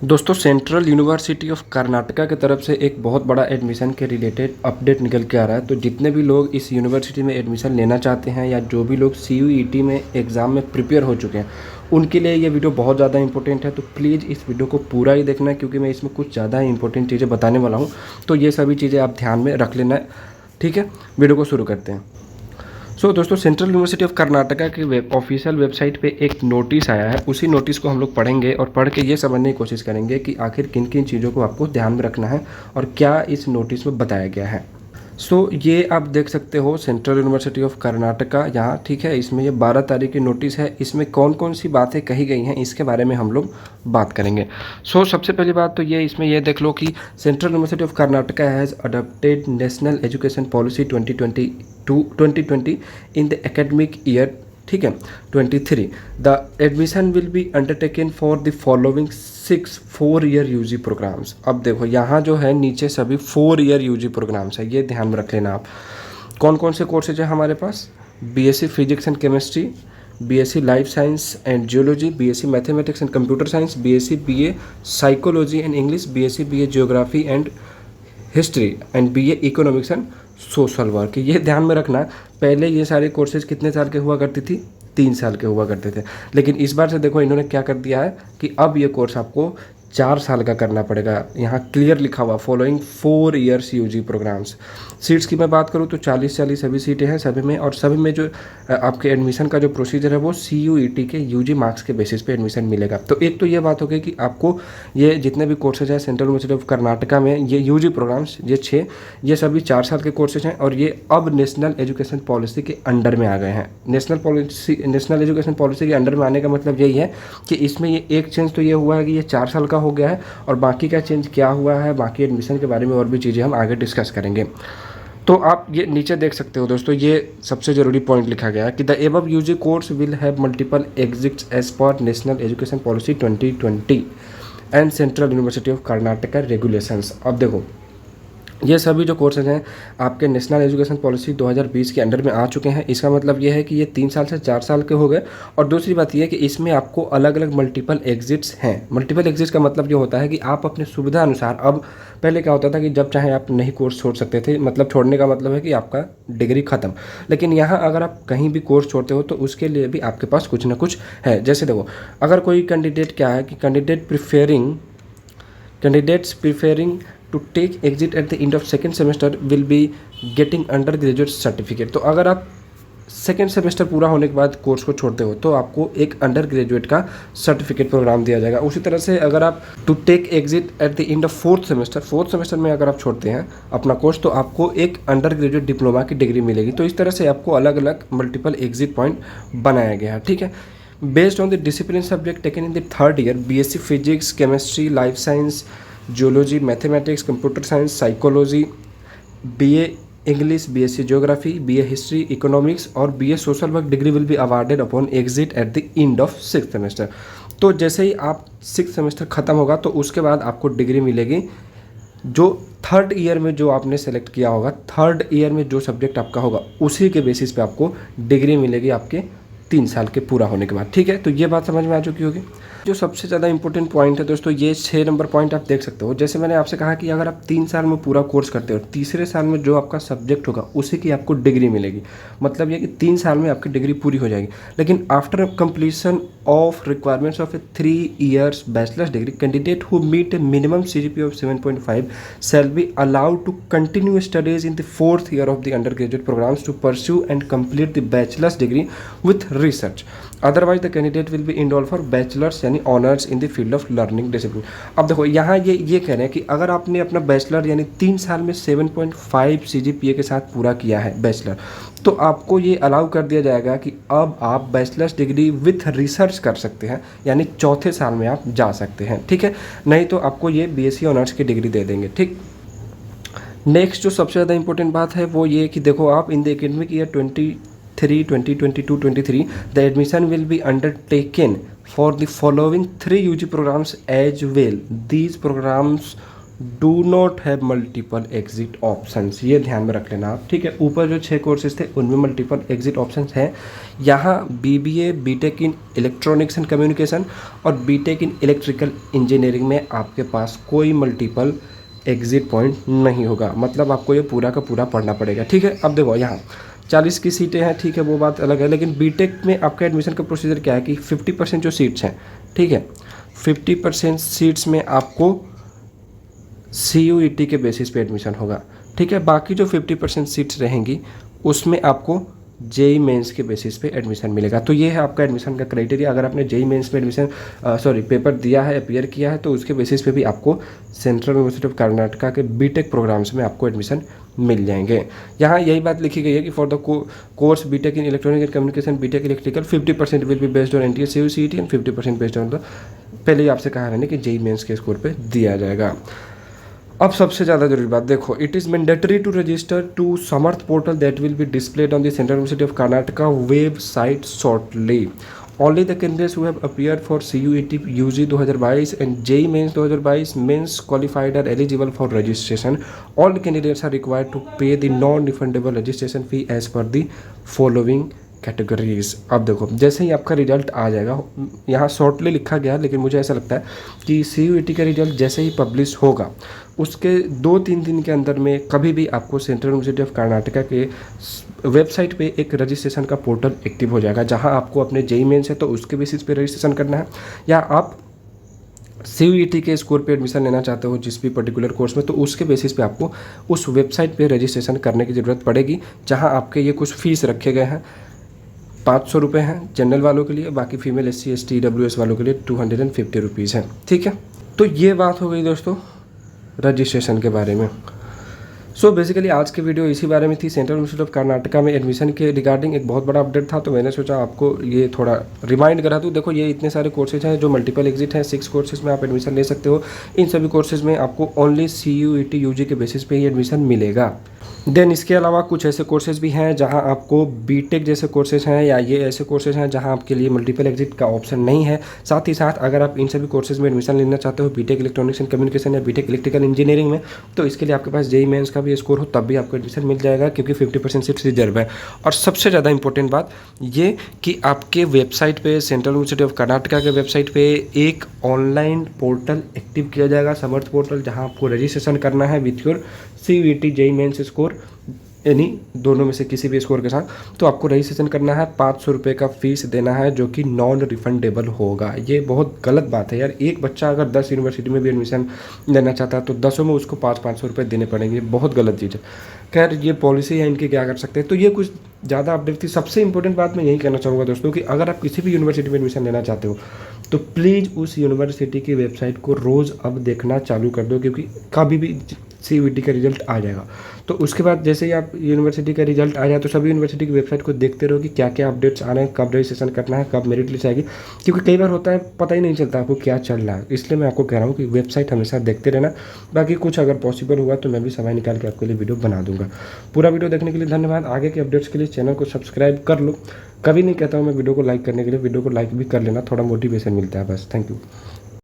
दोस्तों central university of Karnataka की तरफ से एक बहुत बड़ा एडमिशन के रिलेटेड अपडेट निकल के आ रहा है। तो जितने भी लोग इस यूनिवर्सिटी में एडमिशन लेना चाहते हैं या जो भी लोग CUET में एग्ज़ाम में प्रिपेयर हो चुके हैं उनके लिए ये वीडियो बहुत ज़्यादा इंपॉर्टेंट है। तो प्लीज़ इस वीडियो को पूरा ही देखना है क्योंकि मैं इसमें कुछ ज़्यादा इंपॉर्टेंट चीज़ें बताने वाला हूँ। तो ये सभी चीज़ें आप ध्यान में रख लेना है। ठीक है, वीडियो को शुरू करते हैं। दोस्तों सेंट्रल यूनिवर्सिटी ऑफ कर्नाटका की ऑफिशियल वेबसाइट पे एक नोटिस आया है। उसी नोटिस को हम लोग पढ़ेंगे और पढ़ के ये समझने की कोशिश करेंगे कि आखिर किन किन चीज़ों को आपको ध्यान में रखना है और क्या इस नोटिस में बताया गया है। ये आप देख सकते हो सेंट्रल यूनिवर्सिटी ऑफ कर्नाटका यहाँ, ठीक है। इसमें ये 12 तारीख की नोटिस है। इसमें कौन कौन सी बातें कही गई हैं इसके बारे में हम लोग बात करेंगे। सबसे पहली बात तो ये इसमें ये देख लो कि central university of Karnataka has adopted national education policy 2020 in the academic year, ठीक है, 23। The admission will be undertaken for the following 6 4-year UG programmes. अब देखो यहाँ जो है नीचे सभी 4-year UG प्रोग्राम्स है, ये ध्यान में रख लेना आप। कौन कौन से कोर्सेज हैं हमारे पास? BSc physics and chemistry, BSc life science and geology, BSc mathematics and computer science, BSc BA psychology and English, BSc BA geography and history and BA economics and social work. ये ध्यान में रखना, पहले ये सारे courses कितने साल के हुआ करती थी? 3 साल के हुआ करते थे। लेकिन इस बार से देखो इन्होंने क्या कर दिया है कि अब ये कोर्स आपको 4 साल का करना पड़ेगा। यहाँ क्लियर लिखा हुआ following 4 years UG programmes. Seats की मैं बात करूँ तो 40 सभी सीटें हैं सभी में, और सभी में जो आपके एडमिशन का जो प्रोसीजर है वो CUET के UG मार्क्स के बेसिस पे एडमिशन मिलेगा। तो एक तो ये बात हो गई कि आपको ये जितने भी कोर्सेज हैं सेंट्रल यूनिवर्सिटी ऑफ कर्नाटका में, ये UG प्रोग्राम्स ये 6, ये सभी 4 साल के कोर्सेज हैं और ये अब नेशनल एजुकेशन पॉलिसी के अंडर में आ गए हैं। नेशनल एजुकेशन पॉलिसी के अंडर में आने का मतलब यही है कि इसमें ये एक चेंज तो ये हुआ है कि ये 4 साल का हो गया है, और बाकी का चेंज क्या हुआ है, बाकी एडमिशन के बारे में और भी चीज़ें हम आगे डिस्कस करेंगे। तो आप ये नीचे देख सकते हो दोस्तों, ये सबसे ज़रूरी पॉइंट लिखा गया है कि the above UG course will have multiple exits as per national education policy 2020 and central university of Karnataka regulations. अब देखो ये सभी जो कोर्सेज हैं आपके नेशनल एजुकेशन पॉलिसी 2020 के अंडर में आ चुके हैं। इसका मतलब ये है कि ये 3 साल से 4 साल के हो गए। और दूसरी बात ये है कि इसमें आपको अलग अलग मल्टीपल एग्जिट्स हैं। मल्टीपल एग्जिट्स का मतलब ये होता है कि आप अपने सुविधा अनुसार, अब पहले क्या होता था कि जब चाहे आप नहीं कोर्स छोड़ सकते थे, मतलब छोड़ने का मतलब है कि आपका डिग्री ख़त्म। लेकिन यहाँ अगर आप कहीं भी कोर्स छोड़ते हो तो उसके लिए भी आपके पास कुछ ना कुछ है। जैसे देखो, अगर कोई कैंडिडेट क्या है कि candidates preferring to take exit at the end of second semester will be getting undergraduate certificate. तो अगर आप सेकेंड सेमेस्टर पूरा होने के बाद कोर्स को छोड़ते हो तो आपको एक अंडर ग्रेजुएट का सर्टिफिकेट प्रोग्राम दिया जाएगा। उसी तरह से अगर आप to take exit at the end of fourth semester में अगर आप छोड़ते हैं अपना कोर्स तो आपको एक अंडर ग्रेजुएट डिप्लोमा की डिग्री मिलेगी। तो इस तरह से आपको अलग अलग मल्टीपल एग्जिट पॉइंट बनाया गया है, ठीक है। Based on the discipline subject taken in the third year, BSc physics chemistry life science geology mathematics computer science psychology, BA English, BSc geography, BA history economics और BA social work degree will be awarded upon exit at the end of 6th semester. तो जैसे ही आप 6th semester ख़त्म होगा तो उसके बाद आपको डिग्री मिलेगी। जो थर्ड ईयर में जो आपने सेलेक्ट किया होगा, थर्ड ईयर में जो सब्जेक्ट आपका होगा उसी के बेसिस पे आपको डिग्री मिलेगी आपके 3 साल के पूरा होने के बाद, ठीक है। तो ये बात समझ में आ चुकी होगी। जो सबसे ज़्यादा इंपॉर्टेंट पॉइंट है दोस्तों, ये 6 नंबर पॉइंट आप देख सकते हो। जैसे मैंने आपसे कहा कि अगर आप 3 साल में पूरा कोर्स करते हो, तीसरे साल में जो आपका सब्जेक्ट होगा उसी की आपको डिग्री मिलेगी। मतलब ये कि 3 साल में आपकी डिग्री पूरी हो जाएगी। लेकिन after completion of requirements of a 3 years bachelor's degree, candidate who meet a minimum CGPA of 7.5 shall be allowed to continue studies in the 4th year of the undergraduate programmes to pursue and complete the bachelor's degree with research. Otherwise the candidate will be enrol for bachelor's यानी honours in the field of learning discipline. अब देखो यहाँ ये कह रहे हैं कि अगर आपने अपना बैचलर यानी 3 साल में 7.5 CGPA के साथ पूरा किया है बैचलर, तो आपको ये अलाउ कर दिया जाएगा कि अब आप बैचलर्स डिग्री विथ रिसर्च कर सकते हैं, यानी चौथे साल में आप जा सकते हैं, ठीक है। नहीं तो आपको ये BSc ऑनर्स की डिग्री दे देंगे, ठीक। नेक्स्ट जो सबसे ज़्यादा इंपॉर्टेंट बात है वो ये कि देखो आप इन the academic year 2022-23 the admission will be undertaken for the following 3 UG programs as well. These programs do not have multiple exit options, ये ध्यान में रख लेना आप, ठीक है। ऊपर जो 6 कोर्सेज थे उनमें मल्टीपल एग्जिट ऑप्शंस हैं। यहाँ BBA, BTech in electronics and communication और बीटेक इन इलेक्ट्रिकल इंजीनियरिंग में आपके पास कोई मल्टीपल एग्जिट पॉइंट नहीं होगा, मतलब आपको ये पूरा का पूरा पढ़ना पड़ेगा, ठीक है। अब देखो यहाँ 40 की सीटें हैं, ठीक है, वो बात अलग है, लेकिन बीटेक में आपका एडमिशन का प्रोसीजर क्या है कि 50% जो सीट्स हैं, ठीक है, 50% सीट्स में आपको CUET के बेसिस पे एडमिशन होगा, ठीक है। बाकी जो 50% सीट्स रहेंगी उसमें आपको जेई मेंस के बेसिस पे एडमिशन मिलेगा। तो ये है आपका एडमिशन का क्राइटेरिया। अगर आपने जेई मेंस में एडमिशन पेपर दिया है, अपीयर किया है, तो उसके बेसिस पे भी आपको सेंट्रल यूनिवर्सिटी ऑफ कर्नाटका के बीटेक प्रोग्राम्स में आपको एडमिशन मिल जाएंगे। यहाँ यही बात लिखी गई है कि for the course BTech in electronic and communication, BTech electrical, 50% will be based on NTA CUET and 50% based on the, पहले ही आपसे कहा मैंने कि जेई मेंस के स्कोर पे दिया जाएगा। अब सबसे ज़्यादा जरूरी बात देखो, it is mandatory to register to Samarth portal that will be displayed on the central university of Karnataka website shortly. Only the candidates who have appeared for CUET UG 2022 and JEE Mains 2022 means qualified are eligible for registration. All candidates are required to pay the non-refundable registration fee as per the following categories. अब देखो जैसे ही आपका result आ जाएगा, यहाँ shortly लिखा गया है, लेकिन मुझे ऐसा लगता है कि CUET का रिजल्ट जैसे ही पब्लिश होगा उसके 2-3 दिन के अंदर में कभी भी आपको सेंट्रल यूनिवर्सिटी ऑफ कर्नाटका के वेबसाइट पे एक रजिस्ट्रेशन का पोर्टल एक्टिव हो जाएगा, जहाँ आपको अपने जेई मेंस है तो उसके बेसिस पे रजिस्ट्रेशन करना है, या आप CUET के स्कोर पे एडमिशन लेना चाहते हो जिस भी पर्टिकुलर कोर्स में, तो उसके बेसिस पे आपको उस वेबसाइट पे रजिस्ट्रेशन करने की ज़रूरत पड़ेगी, जहाँ आपके ये कुछ फीस रखे गए हैं। 500 रुपये हैं जनरल वालों के लिए, बाकी फीमेल SC ST EWS वालों के लिए 250 रुपीज़ है, ठीक है। तो ये बात हो गई दोस्तों रजिस्ट्रेशन के बारे में। सो बेसिकली आज की वीडियो इसी बारे में थी। सेंट्रल यूनिवर्सिटी ऑफ कर्नाटका में एडमिशन के रिगार्डिंग एक बहुत बड़ा अपडेट था, तो मैंने सोचा आपको ये थोड़ा रिमाइंड करा दूँ। देखो ये इतने सारे कोर्सेज हैं जो मल्टीपल एग्जिट हैं, 6 कोर्सेज में आप एडमिशन ले सकते हो। इन सभी कोर्सेज में आपको ओनली CUET UG के बेसिस पे ही एडमिशन मिलेगा। देन इसके अलावा कुछ ऐसे कोर्सेज भी हैं जहां आपको बीटेक जैसे कोर्सेज हैं, या ये ऐसे कोर्सेज हैं जहां आपके लिए मल्टीपल एग्जिट का ऑप्शन नहीं है। साथ ही साथ अगर आप इन सभी कोर्सेज में एडमिशन लेना चाहते हो, बीटेक इलेक्ट्रॉनिक्स एंड कम्युनिकेशन या बीटेक इलेक्ट्रिकल इंजीनियरिंग में, तो इसके लिए आपके पास जेई मेंस का भी स्कोर हो तब भी आपको एडमिशन मिल जाएगा, क्योंकि 50% सीट्स रिजर्व है। और सबसे ज़्यादा इंपॉर्टेंट बात ये कि आपके वेबसाइट पे, सेंट्रल यूनिवर्सिटी ऑफ कर्नाटका के वेबसाइट पे एक ऑनलाइन पोर्टल एक्टिव किया जाएगा, समर्थ पोर्टल, जहाँ आपको रजिस्ट्रेशन करना है with your CUET JEE mains score, यानी दोनों में से किसी भी स्कोर के साथ। तो आपको रजिस्ट्रेशन करना है, 500 रुपये का फीस देना है, जो कि नॉन रिफंडेबल होगा। ये बहुत गलत बात है यार, एक बच्चा अगर 10 यूनिवर्सिटी में भी एडमिशन लेना चाहता है तो 10 में उसको 500 रुपये देने पड़ेंगे, बहुत गलत चीज़ है। खैर ये पॉलिसी है इनकी, क्या कर सकते हैं। तो ये कुछ ज़्यादा अपडेट थी। सबसे इंपॉर्टेंट बात मैं यही कहना चाहूँगा दोस्तों कि अगर आप किसी भी यूनिवर्सिटी में एडमिशन लेना चाहते हो तो प्लीज़ उस यूनिवर्सिटी की वेबसाइट को रोज़ अब देखना चालू कर दो, क्योंकि कभी भी CUET का रिजल्ट आ जाएगा तो उसके बाद जैसे ही आप यूनिवर्सिटी का रिजल्ट आ जाए तो सभी यूनिवर्सिटी की वेबसाइट को देखते रहो कि क्या क्या अपडेट्स आ रहे हैं, कब रजिस्ट्रेशन करना है, कब मेरिट लिस्ट आएगी, क्योंकि कई बार होता है पता ही नहीं चलता आपको क्या चल रहा है। इसलिए मैं आपको कह रहा हूँ कि वेबसाइट हमेशा देखते रहना। बाकी कुछ अगर पॉसिबल हुआ तो मैं भी समय निकाल के आपके लिए वीडियो बना दूंगा। पूरा वीडियो देखने के लिए धन्यवाद। आगे के अपडेट्स के लिए चैनल को सब्सक्राइब कर लो। कभी नहीं कहता हूँ मैं वीडियो को लाइक करने के लिए, वीडियो को लाइक भी कर लेना, थोड़ा मोटिवेशन मिलता है बस। Thank you.